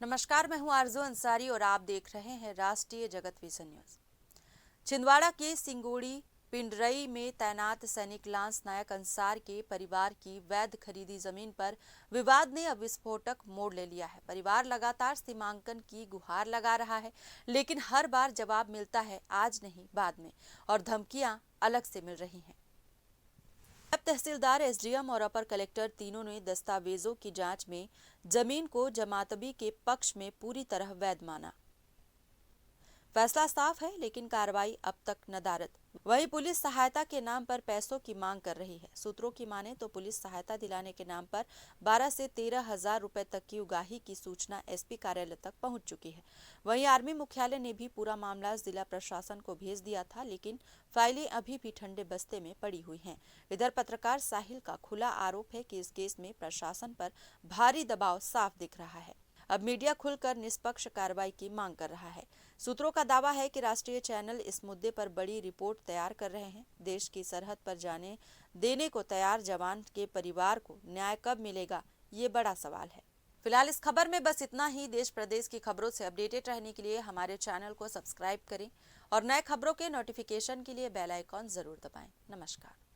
नमस्कार, मैं हूं आरजू अंसारी और आप देख रहे हैं राष्ट्रीय जगत विजन न्यूज। छिंदवाड़ा के सिंगोड़ी पिंडरई में तैनात सैनिक लांस नायक अंसार के परिवार की वैध खरीदी जमीन पर विवाद ने अब विस्फोटक मोड़ ले लिया है। परिवार लगातार सीमांकन की गुहार लगा रहा है, लेकिन हर बार जवाब मिलता है आज नहीं बाद में, और धमकियां अलग से मिल रही हैं। अब तहसीलदार, एसडीएम और अपर कलेक्टर तीनों ने दस्तावेजों की जांच में जमीन को जमातबी के पक्ष में पूरी तरह वैध माना। फैसला साफ है, लेकिन कार्रवाई अब तक नदारद। वहीं पुलिस सहायता के नाम पर पैसों की मांग कर रही है। सूत्रों की माने तो पुलिस सहायता दिलाने के नाम पर 12 से 13 हजार रुपए तक की उगाही की सूचना एसपी कार्यालय तक पहुंच चुकी है। वहीं आर्मी मुख्यालय ने भी पूरा मामला जिला प्रशासन को भेज दिया था, लेकिन फाइलें अभी भी ठंडे बस्ते में पड़ी हुई हैं। इधर पत्रकार साहिल का खुला आरोप है कि इस केस में प्रशासन पर भारी दबाव साफ दिख रहा है। अब मीडिया खुलकर निष्पक्ष कार्रवाई की मांग कर रहा है। सूत्रों का दावा है कि राष्ट्रीय चैनल इस मुद्दे पर बड़ी रिपोर्ट तैयार कर रहे हैं। देश की सरहद पर जाने देने को तैयार जवान के परिवार को न्याय कब मिलेगा, ये बड़ा सवाल है। फिलहाल इस खबर में बस इतना ही। देश प्रदेश की खबरों से अपडेटेड रहने के लिए हमारे चैनल को सब्सक्राइब करें और नए खबरों के नोटिफिकेशन के लिए बेल आइकॉन जरूर दबाएं। नमस्कार।